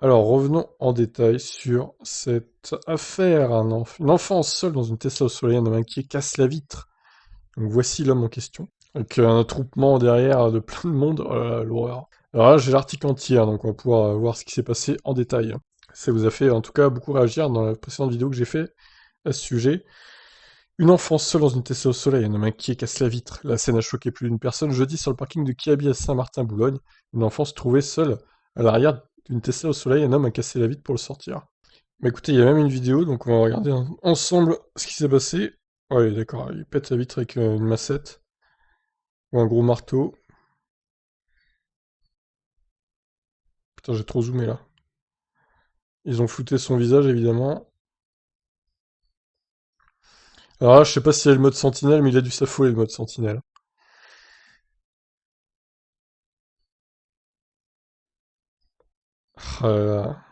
Alors, revenons en détail sur cette affaire. Une enfance seule dans une Tesla au soleil, un homme inquiet casse la vitre. Donc voici l'homme en question. Avec un attroupement derrière de plein de monde. Oh là là, l'horreur. Alors là, j'ai l'article entier, hein, donc on va pouvoir voir ce qui s'est passé en détail. Ça vous a fait en tout cas beaucoup réagir dans la précédente vidéo que j'ai fait à ce sujet. Une enfance seule dans une Tesla au soleil, un homme inquiet casse la vitre. La scène a choqué plus d'une personne jeudi sur le parking de Kiabi à Saint-Martin-Boulogne. Une enfant se trouvait seule à l'arrière d'une Tesla au soleil, un homme a cassé la vitre pour le sortir. Bah écoutez, il y a même une vidéo, donc on va regarder ensemble ce qui s'est passé. Ouais, d'accord, il pète la vitre avec une massette ou un gros marteau. Putain, j'ai trop zoomé là. Ils ont flouté son visage évidemment. Alors là, je sais pas s'il y a le mode sentinelle, mais il a dû s'affoler le mode sentinelle. Ah là là,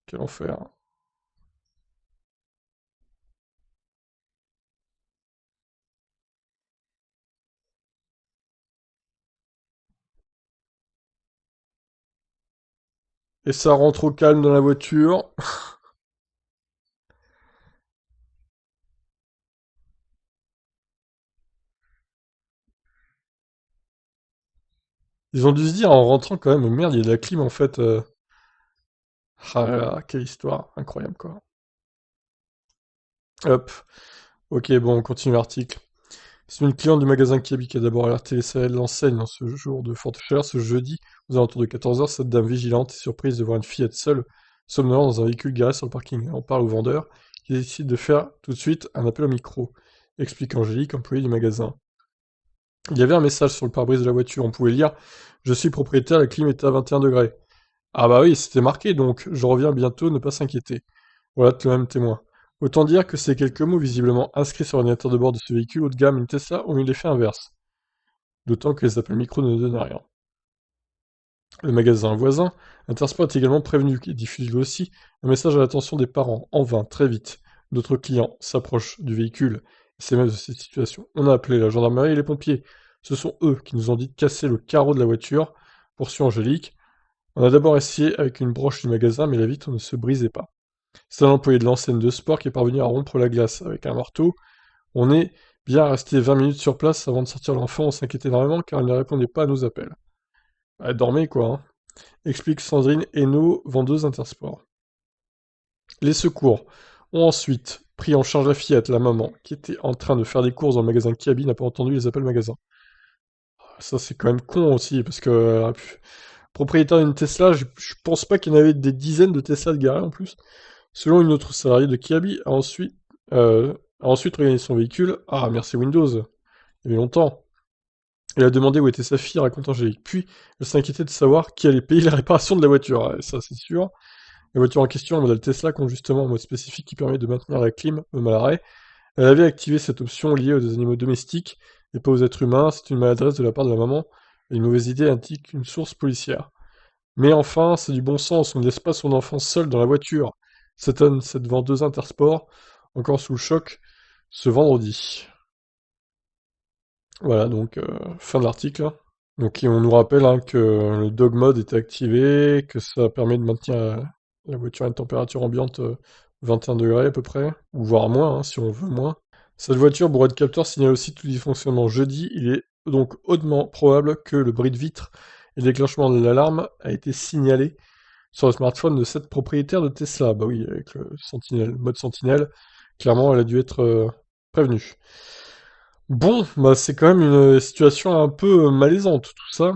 quel enfer. Et ça rentre au calme dans la voiture. Ils ont dû se dire en rentrant quand même, merde, il y a de la clim en fait. Ah là là, quelle histoire, incroyable quoi. Hop, ok, bon, on continue l'article. C'est une cliente du magasin Kiabi qui a d'abord alerté les salariés de l'enseigne en ce jour de forte chaleur. Ce jeudi, aux alentours de 14 heures, cette dame vigilante est surprise de voir une fillette seule, somnolente dans un véhicule garé sur le parking. On parle au vendeur, qui décide de faire tout de suite un appel au micro, explique Angélique, employée du magasin. Il y avait un message sur le pare-brise de la voiture, on pouvait lire «Je suis propriétaire, la clim est à 21 degrés». Ah bah oui, c'était marqué donc, je reviens bientôt, ne pas s'inquiéter. Voilà le même témoin. Autant dire que ces quelques mots visiblement inscrits sur l'ordinateur de bord de ce véhicule haut de gamme, une Tesla, ont eu l'effet inverse. D'autant que les appels micro ne donnent rien. Le magasin voisin, Intersport est également prévenu et diffuse lui aussi un message à l'attention des parents, en vain, très vite. D'autres clients s'approchent du véhicule et s'émèvent de cette situation. On a appelé la gendarmerie et les pompiers. Ce sont eux qui nous ont dit de casser le carreau de la voiture, poursuit Angélique. On a d'abord essayé avec une broche du magasin, mais la vitre ne se brisait pas. C'est un employé de l'enseigne de sport qui est parvenu à rompre la glace avec un marteau. On est bien resté 20 minutes sur place avant de sortir l'enfant, on s'inquiétait énormément car il ne répondait pas à nos appels. Ah, dormez quoi, hein, explique Sandrine Hainaut, vendeuse Intersport. Les secours ont ensuite pris en charge la fillette, la maman, qui était en train de faire des courses dans le magasin Kiabi, n'a pas entendu les appels magasin. Ça c'est quand même con aussi, parce que propriétaire d'une Tesla, je pense pas qu'il y en avait des dizaines de Tesla de garées en plus. Selon une autre salariée de Kiabi, a ensuite regagné son véhicule. Ah, merci Windows, il y avait longtemps. Elle a demandé où était sa fille, raconte Angélique. Puis, elle s'inquiétait de savoir qui allait payer la réparation de la voiture. Ah, ça, c'est sûr. La voiture en question, le modèle Tesla, compte justement un mode spécifique qui permet de maintenir la clim, même à l'arrêt. Elle avait activé cette option liée aux animaux domestiques et pas aux êtres humains. C'est une maladresse de la part de la maman et une mauvaise idée, indique une source policière. Mais enfin, c'est du bon sens, on ne laisse pas son enfant seul dans la voiture. S'étonne cette vendeuse Intersport, encore sous le choc, ce vendredi. Voilà, donc fin de l'article. Donc on nous rappelle hein, que le dog mode était activé, que ça permet de maintenir la voiture à une température ambiante 21 degrés à peu près, ou voire moins hein, si on veut moins. Cette voiture bourrée de capteurs signale aussi tout dysfonctionnement. Jeudi, il est donc hautement probable que le bris de vitre et le déclenchement de l'alarme a été signalé sur le smartphone de cette propriétaire de Tesla. Bah oui, avec le Sentinel, mode Sentinelle, clairement elle a dû être prévenue. Bon, bah c'est quand même une situation un peu malaisante tout ça.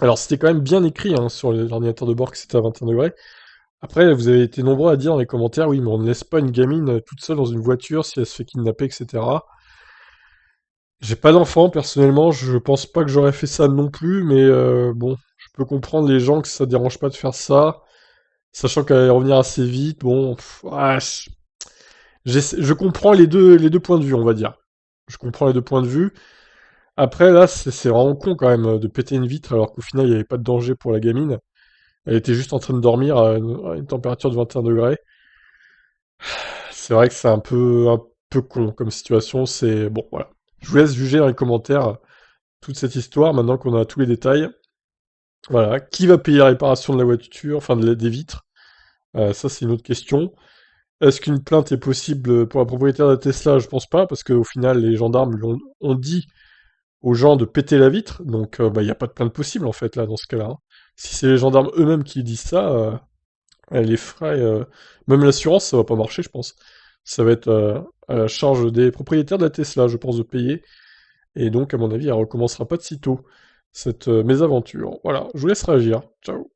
Alors c'était quand même bien écrit hein, sur l'ordinateur de bord que c'était à 21 degrés. Après, vous avez été nombreux à dire dans les commentaires, oui, mais on ne laisse pas une gamine toute seule dans une voiture si elle se fait kidnapper, etc. J'ai pas d'enfant, personnellement, je pense pas que j'aurais fait ça non plus, mais bon, je peux comprendre les gens que ça dérange pas de faire ça, sachant qu'elle allait revenir assez vite, bon, ouais, je comprends les deux points de vue, on va dire. Je comprends les deux points de vue. Après, là, c'est vraiment con quand même de péter une vitre alors qu'au final, il n'y avait pas de danger pour la gamine. Elle était juste en train de dormir à une température de 21 degrés. C'est vrai que c'est un peu con comme situation. C'est bon, voilà. Je vous laisse juger dans les commentaires toute cette histoire maintenant qu'on a tous les détails. Voilà. Qui va payer la réparation de la voiture, enfin des vitres? Ça, c'est une autre question. Est-ce qu'une plainte est possible pour la propriétaire de la Tesla? Je pense pas, parce qu'au final, les gendarmes ont dit aux gens de péter la vitre, donc bah, il n'y a pas de plainte possible, en fait, là, dans ce cas-là, hein. Si c'est les gendarmes eux-mêmes qui disent ça, les frais, même l'assurance, ça va pas marcher, je pense. Ça va être à la charge des propriétaires de la Tesla, je pense, de payer. Et donc, à mon avis, elle recommencera pas de sitôt, cette mésaventure. Voilà, je vous laisse réagir. Ciao.